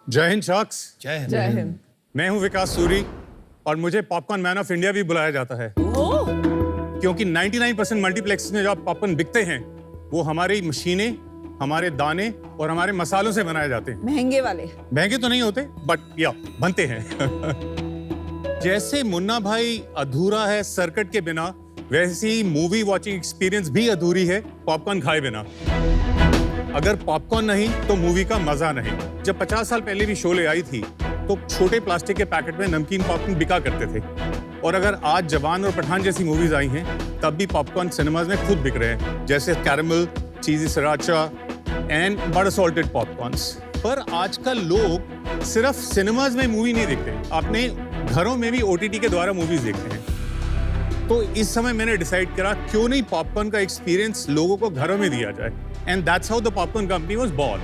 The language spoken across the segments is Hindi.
जय हिंद शख्स। जय हिंद। जय हिंद। मैं हूं विकास सूरी और मुझे पॉपकॉर्न मैन ऑफ इंडिया भी बुलाया जाता है क्योंकि 99% मल्टीप्लेक्स में जो पॉपकॉर्न बिकते हैं वो हमारी मशीनें, हमारे दाने और हमारे मसालों से बनाए जाते हैं। महंगे वाले। महंगे तो नहीं होते बट या बनते हैं। जैसे मुन्ना भाई अधूरा है सर्किट के बिना, वैसे ही मूवी वॉचिंग एक्सपीरियंस भी अधूरी है पॉपकॉर्न खाए बिना। अगर पॉपकॉर्न नहीं तो मूवी का मजा नहीं। जब 50 साल पहले भी शोले आई थी तो छोटे प्लास्टिक के पैकेट में नमकीन पॉपकॉर्न बिका करते थे, और अगर आज जवान और पठान जैसी मूवीज आई हैं तब भी पॉपकॉर्न सिनेमाज में खुद बिक रहे हैं, जैसे कैरेमल, चीजी सराचा एंड बड़ा सॉल्टेड पॉपकॉर्न्स। पर आजकल लोग सिर्फ सिनेमाज में मूवी नहीं देखते, अपने घरों में भी OTT के द्वारा मूवीज देखते हैं। तो इस समय मैंने डिसाइड करा क्यों नहीं पॉपकॉर्न का एक्सपीरियंस लोगों को घरों में दिया जाए, and that's how the popcorn company was born.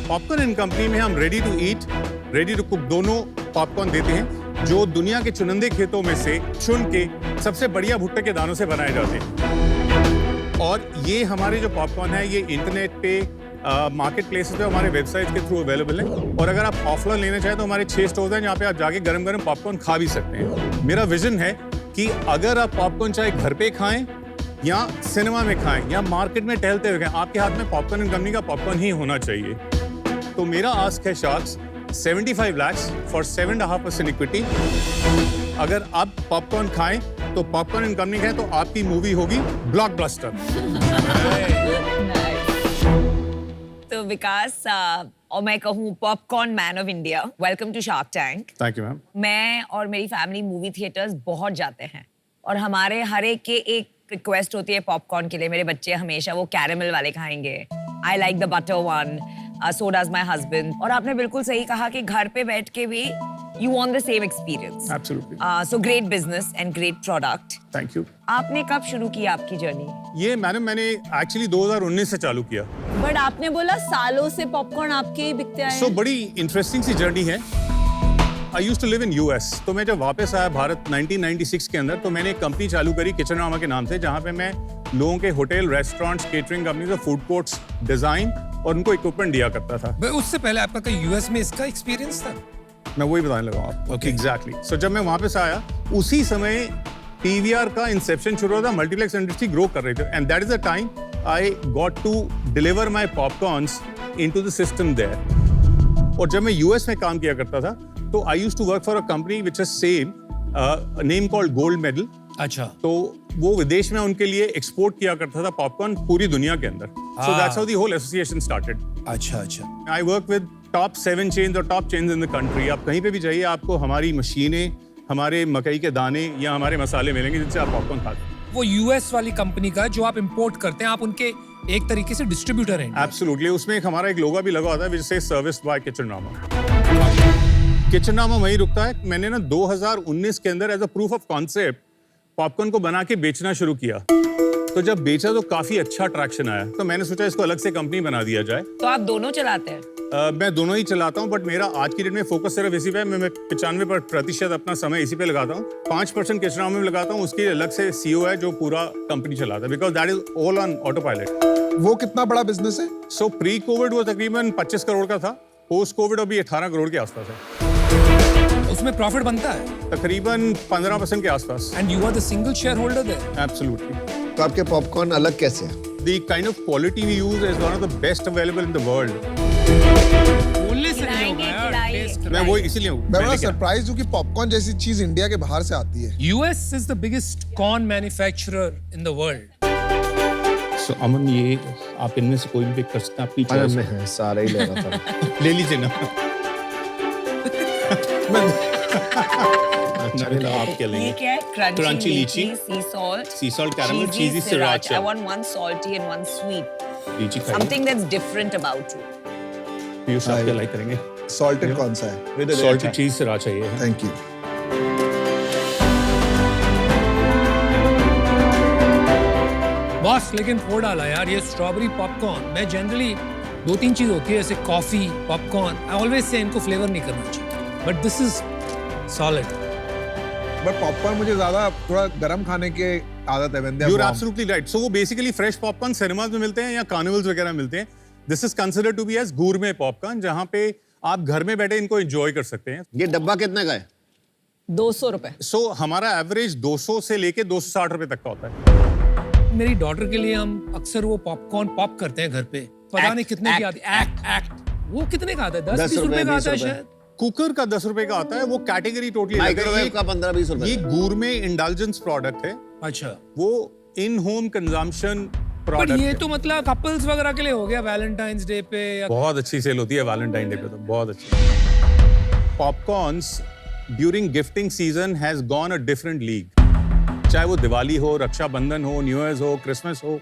Popcorn and company में हम ready to eat, ready to cook दोनों पॉपकॉर्न देते हैं जो दुनिया के चुनिंदे खेतों में से चुन के सबसे बढ़िया भुट्टे के दानों से बनाए जाते हैं। और ये हमारे जो पॉपकॉर्न है ये इंटरनेट पे मार्केट प्लेसेस पे हमारे वेबसाइट के थ्रू अवेलेबल है, और अगर आप ऑफलाइन लेना चाहें तो हमारे 6 स्टोर्स हैं जहाँ पे आप जाके गरम गरम पॉपकॉर्न खा भी सकते हैं। मेरा विजन है कि अगर आप पॉपकॉर्न चाहे घर पे खाएं या सिनेमा में खाएं या मार्केट में टहलते हुए खाएं, आपके हाथ में पॉपकॉर्न एंड कंपनी का पॉपकॉर्न ही होना चाहिए। तो मेरा आस्क है शार्क्स 75 lakhs फॉर 7.5% इक्विटी। अगर आप पॉपकॉर्न खाएं तो पॉपकॉर्न एंड कंपनी खाएं तो आपकी मूवी होगी ब्लॉकबस्टर। तो विकास और मैं कहूँ popcorn man of India, welcome to Shark Tank. Thank you ma'am. मैं और मेरी फैमिली मूवी थिएटर्स बहुत जाते हैं और हमारे हर एक के एक रिक्वेस्ट होती है पॉपकॉर्न के लिए। मेरे बच्चे हमेशा वो कैरेमल वाले खाएंगे, I like the butter one, so does my husband. और आपने बिल्कुल सही कहा कि घर पे बैठ के भी you want the same experience. Absolutely. So great business and great product. Thank you. आपने कब शुरू किया आपकी जर्नी? ये मैडम मैंने एक्चुअली 2019 से चालू किया। बट आपने बोला सालों से पॉपकॉर्न आपके ही बिकते आए हैं। So बड़ी इंटरेस्टिंग सी जर्नी है। I used to live in US, तो मैं जब वापस आया भारत 1996 के अंदर तो मैंने एक कंपनी चालू करी किचनरामा के नाम से, जहाँ पे मैं लोगों के hotel, restaurants, catering company, food courts design और उनको इक्विपमेंट दिया करता था। उससे पहले आपका कोई यूएस में इसका एक्सपीरियंस था? मैं वही बताने लगा आपको। Okay. एग्जैक्टली। सो जब मैं वापस आया उसी समय PVR का इंसेप्शन शुरू हुआ था, मल्टीप्लेक्स इंडस्ट्री ग्रो कर रही थी, and that is the time I got to deliver my popcorns into the system there. और जब मैं US में काम किया करता था तो I used to work for a company which is same name called Gold Medal. अच्छा। तो वो विदेश में उनके लिए एक्सपोर्ट किया करता था पॉपकॉर्न पूरी दुनिया के अंदर। So that's how the whole association started. अच्छा अच्छा। I work with top 7 chains और top chains in the country. आप कहीं पे भी जाइए आपको हमारी मशीनें, हमारे मकई के दाने या हमारे मसाले मिलेंगे जिनसे आप पॉपकॉर्न खाते हैं। वो यूएस वाली कंपनी का जो आप इंपोर्ट करते हैं, आप उनके एक तरीके से डिस्ट्रीब्यूटर हैं। एब्सोल्युटली। उसमें एक हमारा एक लोगो भी लगा होता है which says serviced by Kitchenrama. Kitchenrama वहीं रुकता है। मैंने ना 2019 के अंदर as a proof of concept popcorn को बना के बेचना शुरू किया। तो जब बेचा तो काफी अच्छा अट्रैक्शन आया, तो मैंने सोचा इसको अलग से कंपनी बना दिया जाए। तो आप दोनों चलाते हैं? मैं दोनों ही चलाता हूँ, बट मेरा आज की डेट में फोकस सिर्फ इसी पे है। मैं 95% अपना समय इसी पे लगाता हूँ। 5% किचनरामा में लगाता हूँ, उसकी अलग से CEO है जो पूरा कंपनी चलाता है, because that is all on auto pilot. वो कितना बड़ा बिजनेस है? सो प्री कोविड वो तकरीबन 25 करोड़ का था, पोस्ट कोविड अभी 18 करोड़ के आसपास है। उसमें प्रॉफिट बनता है तकरीबन 15% के आसपास। And you are the single shareholder there. Absolutely. तो आपके पॉपकॉर्न अलग कैसे हैं? The kind of quality we use is one of the best available in the world. बोलने से नहीं होगा यार, खिलाइए, टेस्ट। मैं वो इसीलिए हूँ। मैं बड़ा सरप्राइज हूँ कि पॉपकॉर्न जैसी चीज इंडिया के बाहर से आती है। US is the biggest corn manufacturer in the world. So, अमन ये आप इनमें से कोई भी पिक कर सकते हैं, आपकी चॉइस है। सारा ही ले रहा था। ले लीजिए ना। आप क्या ये लेंगे? क्या है? Crunchy क्रंची लीची, सी salt, sea salt caramel, cheesy sriracha। I want one salty and one sweet. लीची खाइए। Something that's different about you. Piyush आप क्या लाइक करेंगे? सॉल्टेड कौन सा है? Salted cheese sriracha चाहिए है। Thank you. बॉस लेकिन फोड़ डाला यार ये स्ट्रॉबेरी पॉपकॉर्न। मैं जनरली 2-3 चीज होती है जैसे coffee, popcorn, I always say इनको फ्लेवर नहीं करना चाहिए, but this is solid. But popcorn मुझे ज्यादा थोड़ा गरम खाने की आदत है। You're absolutely right. So वो बेसिकली फ्रेश पॉपकॉर्न सिनेमाज में मिलते हैं या कार्निवल्स वगैरह मिलते हैं। This is considered to be as gourmet popcorn, जहां पे आप घर में बैठे इनको एंजॉय कर सकते हैं। ये डब्बा कितने का है? 200 रुपए। सो हमारा एवरेज 200 से लेके 260 रुपए तक का होता है। मेरी डॉटर के लिए हम अक्सर वो पॉपकॉर्न पॉप करते हैं घर पे, पता नहीं कितने की आती है। एक्ट वो कितने का आता है? 10-20 रुपए का आता है शायद। कुकर का 10 रुपए का आता है, वो कैटेगरी टोटली अलग है। माइक्रोवेव का 15-20 रुपए। ये गूरमे इंडल्जेंस प्रोडक्ट है, अच्छा, वो इन होम कंजम्पशन पर प्रोडक्ट ये है। तो मतलब कपल्स वगैरह के लिए हो गया वैलेंटाइंस डे पे या बहुत अच्छी सेल होती है वैलेंटाइन डे पे, तो बहुत अच्छी। Popcorns during gifting season has gone a different league, चाहे वो दिवाली हो, रक्षाबंधन हो, न्यू ईयर हो, क्रिसमस हो।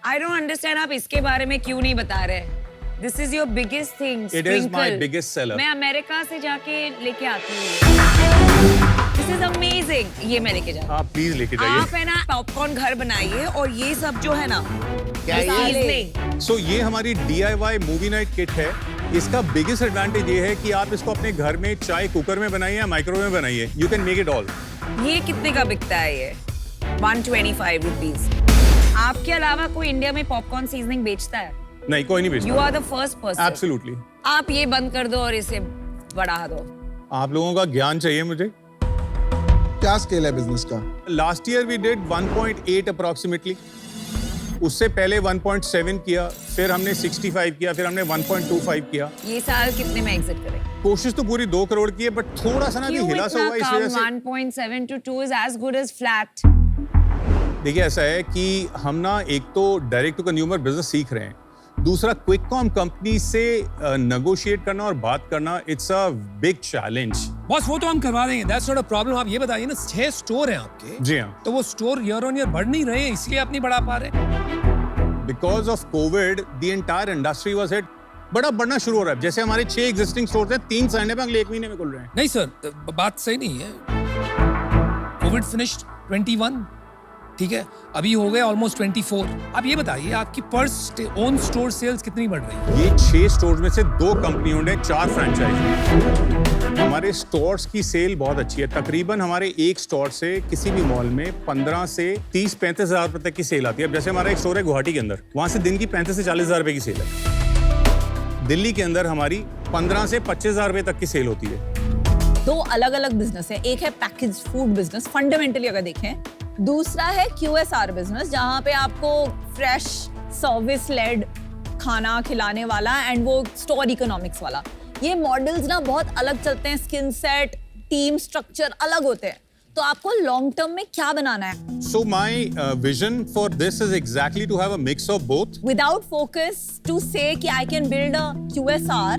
आई डोंट अंडरस्टैंड, आप इसके बारे में क्यों नहीं बता रहे? This is your biggest thing. It is my biggest seller. मैं अमेरिका से जाके लेके आती हूँ। This is amazing. ये मैं लेके जाती आप प्लीज लेके हूँ। जाइए। आप है ना पॉपकॉर्न घर बनाइए और ये सब जो है ना क्या है ये? seasoning, सो ये हमारी DIY मूवी नाइट किट है। इसका बिगेस्ट एडवांटेज ये है कि आप इसको अपने घर में चाहे कुकर में बनाइए या माइक्रोवेव में बनाइए, you can make it all. ये कितने का बिकता है? ये 125 रुपीज। आपके अलावा कोई इंडिया में पॉपकॉर्न सीजनिंग बेचता है? नहीं, कोई नहीं यू बेचता। Are the first person. Absolutely. आप ये बंद कर दो और इसे बढ़ा दो। आप लोगों का ज्ञान चाहिए मुझे। क्या स्केल है बिजनेस का? Last year we did 1.8 approximately, उससे पहले 1.7 किया, फिर हमने 65 किया, फिर हमने 1.25 किया। ये साल कितने में एग्जिट करें? कोशिश तो पूरी 2 करोड़ की है, बट थोड़ा सा ना भी क्यों हिला सा इतना हुआ इस कम? वजह से। 1.7 to 2 is as good as flat. देखिए ऐसा है कि हम ना एक तो डायरेक्ट टू कंज्यूमर बिजनेस सीख रहे हैं, दूसरा क्विक कॉम कंपनी से नेगोशिएट करना और बात करना, it's a big challenge. Boss वो तो हम करवा देंगे, दैट्स नॉट अ प्रॉब्लम। आप ये बताइए ना, 6 स्टोर हैं आपके, जी हाँ। तो वो स्टोर ईयर ऑन ईयर बढ़ नहीं रहे हैं, इसलिए आप नहीं बढ़ा पा रहे। Because of Covid the entire industry was hit. बड़ा बढ़ना शुरू हो रहा है। जैसे हमारे 6 एग्जिस्टिंग स्टोर्स हैं, 3 साइन है, अगले 1 महीने में खुल रहे हैं। नहीं सर, बात सही नहीं है। कोविड फिनिश्ड 21, ठीक है, अभी हो गए ऑलमोस्ट 24। आप ये बताइए आपकी पर ओन स्टोर सेल्स कितनी बढ़ रही है? ये 6 स्टोर्स में से 2 कंपनी ओन्ड है, 4 फ्रेंचाइज। हमारे स्टोर्स की सेल बहुत अच्छी है। तकरीबन हमारे एक स्टोर से किसी भी मॉल में 15 से 30-35 हजार रुपए तक की सेल आती है। अब जैसे हमारा एक स्टोर है गुवाहाटी के अंदर, वहां से दिन की 35 से 40 हजार रुपए की सेल है। दिल्ली के अंदर हमारी 15 से 25 हजार रुपए तक की सेल होती है। 2 अलग अलग बिजनेस है। एक है पैकेज फूड बिजनेस फंडामेंटली अगर देखें, दूसरा है QSR बिजनेस जहां पे आपको फ्रेश सर्विस लेड खाना खिलाने वाला एंड वो स्टोर इकोनॉमिक्स वाला। ये मॉडल्स ना बहुत अलग चलते हैं, स्किन सेट, टीम स्ट्रक्चर अलग होते हैं। तो आपको लॉन्ग टर्म में क्या बनाना है? So my vision for this is exactly to have a mix of both. Without focus to say कि I can build a QSR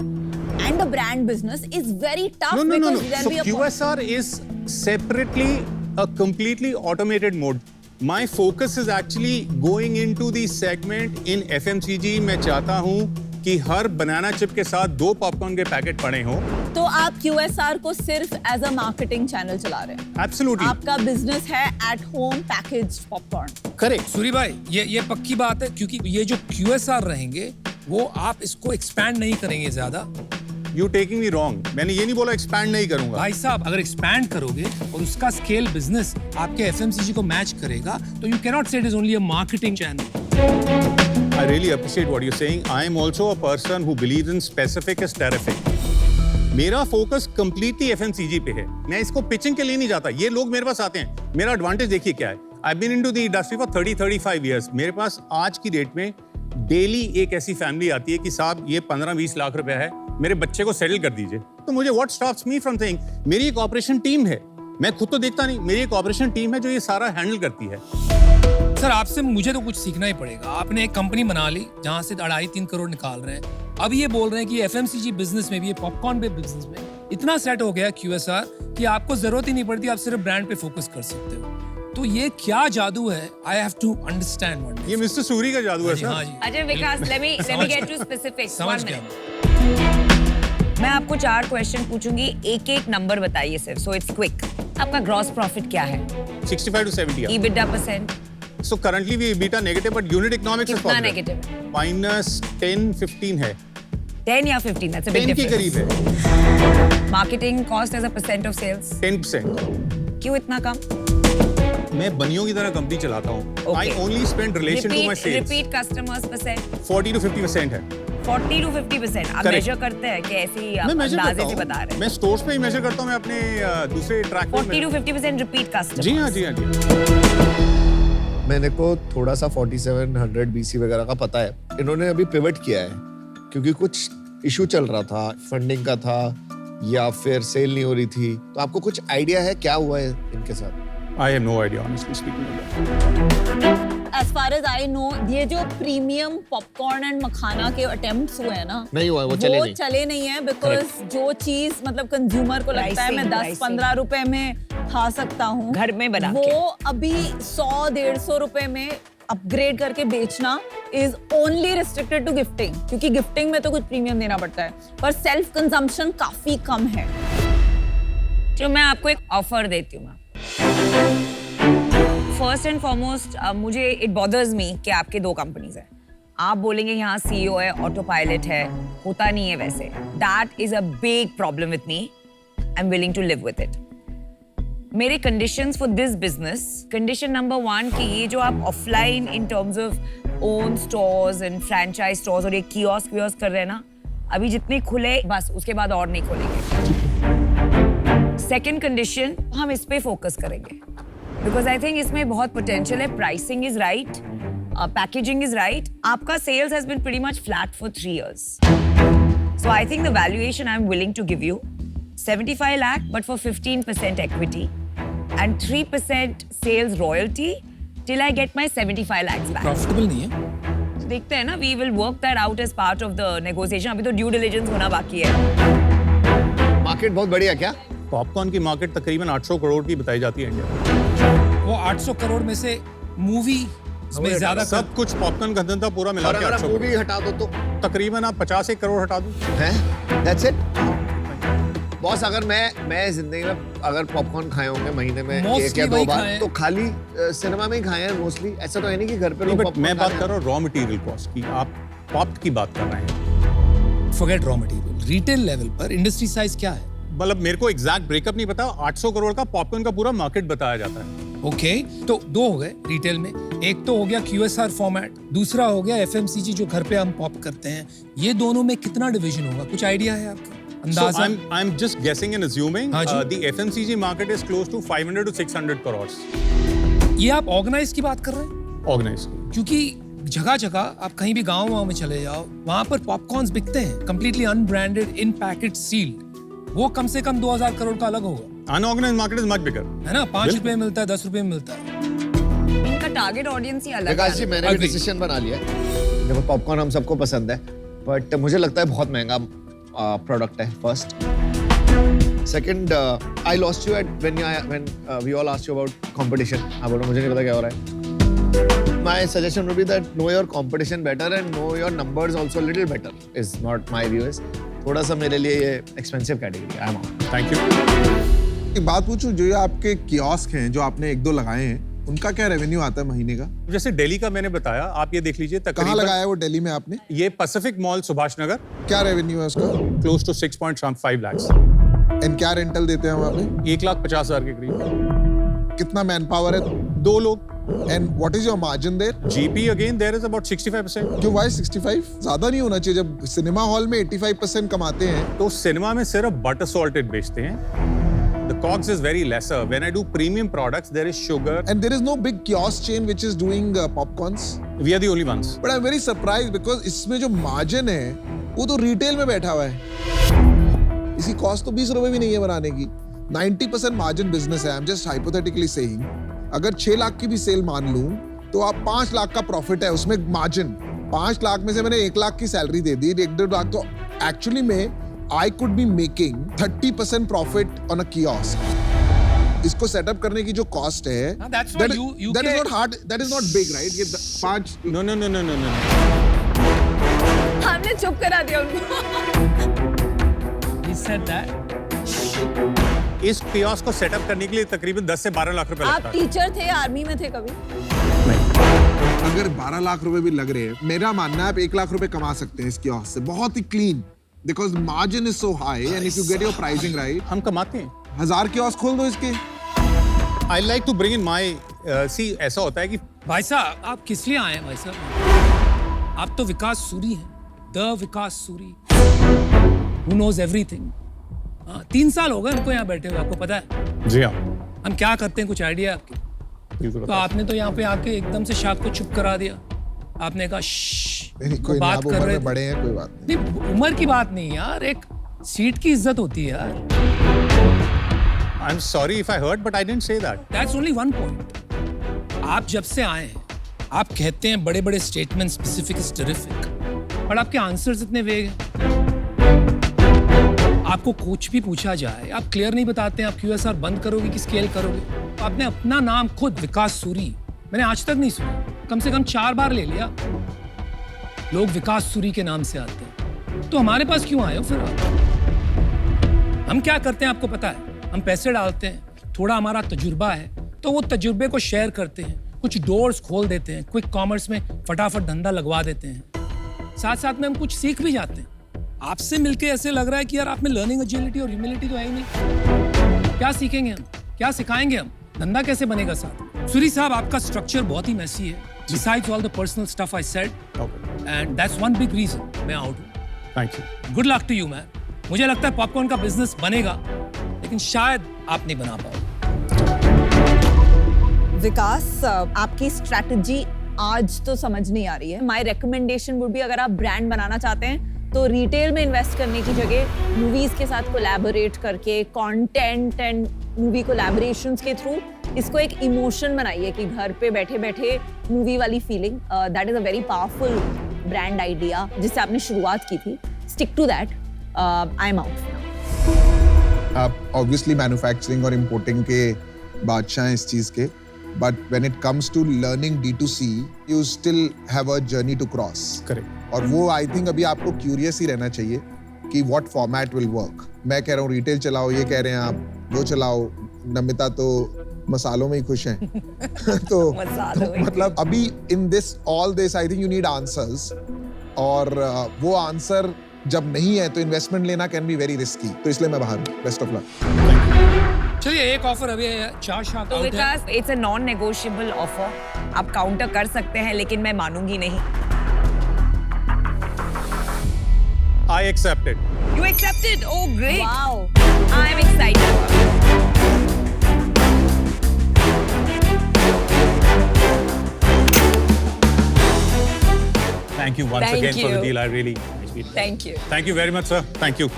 and a brand business is very tough. No. because there'll So be a QSR is separately a completely automated mode. My focus is actually going into the segment in FMCG. मैं चाहता हूँ कि हर बनाना चिप के साथ 2 पॉपकॉर्न के पैकेट पड़े हों। तो आप QSR को सिर्फ एज अ मार्केटिंग चैनल चला रहे हैं। Absolutely. आपका बिजनेस है at home package popcorn. Correct. Suri भाई, ये पक्की बात है, क्योंकि ये जो QSR रहेंगे वो आप इसको एक्सपैंड नहीं करेंगे ज्यादा। You taking me wrong. मैंने ये नहीं बोला एक्सपैंड नहीं करूंगा। भाई साहब, अगर एक्सपैंड करोगे और उसका स्केल बिजनेस आपके FMCG को मैच करेगा, तो you cannot say it is only a marketing channel. I really appreciate what you're saying. I am also a person who believes in specific is terrific. मेरा फोकस completely FMCG पे है। मैं इसको पिचिंग के लिए नहीं जाता। ये लोग मेरे पास आते हैं। मेरा एडवांटेज देखिए क्या है। I've been into the industry for 30-35 years. मेरे पास आज की डेट में डेली एक ऐसी फैमिली आती है कि साहब ये 15-20 लाख रुपया है, मेरे बच्चे को सेटल कर दीजिए। तो मुझे what stops me from saying, मेरी एक ऑपरेशन टीम है। मैं खुद तो देखता नहीं, मेरी एक ऑपरेशन टीम है जो ये सारा हैंडल करती है। सर, आपसे मुझे तो कुछ सीखना ही पड़ेगा। आपने एक कंपनी बना ली जहां से 2.5-3 करोड़ निकाल रहे हैं। अब ये बोल रहे हैं कि FMCG बिजनेस में भी, ये पॉपकॉर्न पे बिजनेस में इतना सेट हो गया QSR कि आपको जरूरत ही नहीं पड़ती, आप सिर्फ ब्रांड पे फोकस कर सकते हो। तो ये क्या जादू है? I have to understand one. ये मिस्टर सूरी का जादू है सर। हाँ जी। अच्छा विकास, let me get to specifics. समझ 1 गया। minute. मैं आपको 4 क्वेश्चन पूछूंगी, एक नंबर बताइए सिर्फ, so it's quick. आपका ग्रॉस प्रॉफिट क्या है? 65 to 70. EBITDA percent So currently we EBITDA negative, but unit economics is कितना positive. नेगेटिव है? -10-15 है। 10 या 15? That's a big 10 के difference. करीब है। Marketing cost as a percent of sales 10%। क्यों इतना कम? मैं बनियों की तरह कंपनी चलाता हूँ। Okay. I only spend relation to my sales. Repeat customers percent 40 to 50% है। 40 to 50%. आप Correct. मेजर करते हैं कि ऐसे ही आप मैं मेजर अंदाजे करता से बता हूँ रहे मैं हैं? स्टोर्स पे ही मेजर करता हूँ मैं अपने दूसरे ट्रैक 40 to 50% रिपीट कस्टमर. जी हाँ जी हाँ जी मैंने को थोड़ा सा 4700 BC वगैरह का पता है। इन्होंने अभी पिवट किया है क्योंकि कुछ इशू चल रहा था, फंडिंग का था या फिर सेल नहीं हो रही थी। तो आपको कुछ आइडिया है क्या हुआ है इनके साथ? I have no idea honestly speaking. As far as I know, ये जो प्रीमियम पॉपकॉर्न एंड मखाना के अटेम्प्ट्स हुए हैं ना, नहीं हुआ है, वो चले नहीं। है बिकॉज जो चीज मतलब कंज्यूमर को लगता है मैं Pricing, 10-15 रुपए में खा सकता हूँ घर में बना वो के। अभी 100-150 रुपए में अपग्रेड करके बेचना is only restricted to gifting, क्योंकि गिफ्टिंग में तो कुछ प्रीमियम देना पड़ता है, पर सेल्फ कंजम्पशन काफी कम है। तो मैं आपको एक ऑफर देती हूँ। फर्स्ट एंड फॉरमोस्ट मुझे इट बॉदर्स मी कि आपके 2 कंपनीज हैं। आप बोलेंगे यहाँ CEO है, ऑटो पायलट है, होता नहीं है वैसे। That is a big problem with me. I am willing to live with it. मेरे conditions for this business, condition number 1 कि ये जो आप offline in terms of own stores and franchise stores और ये कियोस्क कर रहे हैं ना, अभी जितने खुले बस उसके बाद और नहीं खोलेंगे। सेकेंड कंडीशन, हम इस पे फोकस करेंगे बिकॉज आई थिंक इसमें बहुत पोटेंशियल है। Pricing is right, packaging is right. आपका sales has been pretty much flat for 3 years. So I think the valuation I'm willing to give you 75 lakh, but for 15% equity and 3% sales royalty till I get my 75 lakhs back. Profitable नहीं है। देखते हैं ना, we will work that out as part of the negotiation. अभी तो ड्यू डिलिजेंस होना बाकी है। मार्केट बहुत बढ़िया क्या? पॉपकॉर्न की मार्केट तकरीबन 800 करोड़ की बताई जाती है इंडिया में। वो 800 करोड़ में से मूवी में ज्यादा सब कुछ पॉपकॉर्न का धंधा पूरा मिला और के अगर 800 मूवी करोड़। हटा दो तो तकरीबन आप 50 करोड़ हटा दो। हैं? That's it? बॉस, अगर मैं जिंदगी में अगर पॉपकॉर्न खाए होंगे महीने में Mostly 1 या 2 वही बार, खाए हैं। तो खाली सिनेमा में ही खाए हैं मोस्टली। ऐसा तो है नहीं कि घर पे लोग बट popcorn मैं खा बात रहे कर हैं। रहा हूँ रॉ मटेरियल कॉस्ट की, आप पॉप की बात कर रहे हैं। Forget raw material. Retail level पर इंडस्ट्री साइज क्या है? मतलब मेरे को एग्जैक्ट ब्रेकअप नहीं पता। 800 करोड़ का पॉपकॉर्न का पूरा मार्केट बताया जाता है। ओके, तो 2 हो गए रिटेल में। एक तो हो गया QSR फॉर्मेट, दूसरा हो गया FMCG जो घर पे हम पॉप करते हैं। ये दोनों में कितना डिवीजन होगा, कुछ आइडिया है आपका? So अंदाजा? I'm just guessing and assuming हाँ जी। the FMCG market is close to 500 to 600 crores ये आप ऑर्गेनाइज की बात कर रहे हैं? organized. क्योंकि जगह जगह आप कहीं भी गांव में चले जाओ, वहां पर पॉपकॉर्न्स बिकते हैं कंप्लीटली अनब्रांडेड, इन पैकेट, सील्ड। वो कम से कम 2000 करोड़ का अलग होगा, Unorganized market is much bigger. है ना? 5 रुपए में मिलता है, 10 रुपए में मिलता है। इनका टारगेट ऑडियंस ही अलग विकास जी, है। मैंने भी Agree. डिसीजन बना लिया है। देखो, पॉपकॉर्न हम सबको पसंद है, बट मुझे लगता है बहुत महंगा प्रोडक्ट है। First, second, I lost you at when we all asked you about competition. आप बोलो मुझे नहीं पता क्या हो रहा है। My suggestion would be that know your competition better and know your numbers also little better. Is not my view. Is थोड़ा सा मेरे लिए ये expensive category. I am out. Thank you. एक बात पूछूं, जो ये आपके कियोस्क हैं जो आपने 1-2 लगाए हैं, उनका क्या रेवेन्यू आता है महीने का? जैसे दिल्ली का मैंने बताया, आप ये देख लीजिए कहाँ तकरीबन लगाया है वो दिल्ली में आपने? ये पैसिफिक मॉल सुभाष नगर, क्या रेवेन्यू है उसका? Close to 6.5 lakhs। एंड क्या रेंटल देते हैं वहाँ पे? 1,50,000 के करीब। कितना मैन पावर है? 2 लोग। And what is your margin there? GP again there is about 65%। क्यों, व्हाई 65? ज्यादा नहीं होना चाहिए जब सिनेमा हॉल में 85% कमाते हैं। तो सिनेमा में सिर्फ बटर सॉल्टेड बेचते हैं। The COGS is very lesser. When I do premium products, there is sugar. And there is no big kiosk chain which is doing popcorns. We are the only ones. But I'm very surprised because इसमें जो मार्जिन है वो तो रिटेल में बैठा हुआ है। इसकी कॉस्ट तो 20 रुपए भी नहीं है बनाने की। 90% मार्जिन बिजनेस है। I am just hypothetically saying, अगर 6 लाख की भी सेल मान लूं तो आप 5 लाख का प्रॉफिट है उसमें मार्जिन। 5 लाख में से मैंने 1 लाख की सैलरी दे दी, 1-1.5 लाख, तो एक्चुअली में I could be making 30% profit on a kiosk. इसको सेटअप करने की जो कॉस्ट है, हाँ, that's why that UK is not hard, that is not big, right? ये 5 No. हमने चुप करा दिया उनको। He said that. इस कियोस्क को सेटअप करने के लिए तकरीबन 10 से 12 लाख रुपए आप लगता है। टीचर थे, आर्मी में थे कभी? अगर 12 लाख रुपए भी लग रहे हैं, मेरा मानना है आप 1 लाख रुपए कमा सकते हैं इस कियोस्क से, बहुत ही clean, because margin is so high and if you get your pricing right, हम कमाते हैं। 1000 कियोस्क खोल दो इसके। I like to bring in my see, ऐसा होता है कि भाई साहब, आप किस लिए आए हैं भाई साहब? आप तो विकास सूरी हैं, the Vikas Suri, who knows everything. 3 साल हो गए हमको यहाँ बैठे हुए, आपको पता है जी हाँ, हम क्या करते हैं, कुछ आइडिया है आपके? बिल्कुल तो आपने तो यहाँ पे आके एकदम से शाद को चुप करा दिया। आपने कहा श्श्श, नहीं, वो कोई नहीं, बात आप कर उम्र रहे में थे। बड़े हैं, कोई बात नहीं। नहीं, उम्र की बात नहीं यार, एक सीट की इज्जत होती है यार। I'm sorry if I hurt, but I didn't say that. That's only one point. आप जब से आए हैं, आप कहते हैं बड़े बड़े स्टेटमेंट, स्पेसिफिक इज टेरिफिक, पर आपके आंसर्स इतने वेग हैं। आपको कुछ भी पूछा जाए, आप क्लियर नहीं बताते हैं, आप QSR बंद करोगे कि स्केल करोगे। आपने अपना नाम खुद विकास सूरी, मैंने आज तक नहीं सुना, कम से कम 4 बार ले लिया। लोग विकास सूरी के नाम से आते हैं, तो हमारे पास क्यों आए हो फिर आप? हम क्या करते हैं आपको पता है? हम पैसे डालते हैं, थोड़ा हमारा तजुर्बा है, तो वो तजुर्बे को शेयर करते हैं, कुछ डोर्स खोल देते हैं, क्विक कॉमर्स में फटाफट धंधा लगवा देते हैं। साथ साथ में हम कुछ सीख भी जाते हैं। आपसे मिलके ऐसे लग रहा है कि यार आप में लर्निंग एजिलिटी और ह्यूमिलिटी तो है ही नहीं। क्या सीखेंगे हम, क्या सिखाएंगे हम, धंधा कैसे बनेगा साथ? सूरी साहब, आपका स्ट्रक्चर बहुत ही मैसी है, besides all the personal stuff I said, Okay. and that's one big reason मैं आउट हूँ। Thank you. Good luck to you man. मुझे लगता है पॉपकॉर्न का बिजनेस बनेगा, लेकिन शायद आप नहीं बना पाओ। विकास, आपकी स्ट्रैटेजी आज तो समझ नहीं आ रही है। माय रिकमेंडेशन वुड बी, अगर आप ब्रांड बनाना चाहते हैं तो रिटेल में इन्वेस्ट करने की जगह मूवीज के साथ कोलैबोरेट करके कंटेंट एंड मूवी कोलैबोरेशंस के थ्रू इसको एक इमोशन बनाइए कि घर पे बैठे बैठे मूवी वाली feeling. That is a very powerful brand idea जिससे आपने शुरुआत की थी। Stick to that. I am out. आप ऑब्वियसली मैन्युफैक्चरिंग और इंपोर्टिंग के बादशाह हैं इस चीज के, but when it comes to learning D2C, you still have a journey to cross. Correct. और वो आई थिंक अभी आपको क्यूरियस ही रहना चाहिए कि व्हाट फॉर्मेट विल वर्क। मैं कह रहा हूँ रिटेल चलाओ, ये कह रहे हैं आप वो चलाओ। नमिता तो मसालों में ही खुश हैं। तो मसालों में। मतलब अभी in this all this I think you need answers, और वो आंसर जब नहीं है तो इन्वेस्टमेंट लेना कैन बी वेरी रिस्की। तो इसलिए मैं बाहर हूँ। Best of luck. चलिए, एक ऑफर अभी है, 4 शात तो आउट है। Vikas, it's a non negotiable offer. आप काउंटर कर सकते हैं, लेकिन मैं मानूंगी नहीं। I accept it. You accepted? Oh, great. Wow. I am excited. Thank you once Thank again for the you. deal. I really appreciate it. Thank you. Thank you very much, sir. Thank you.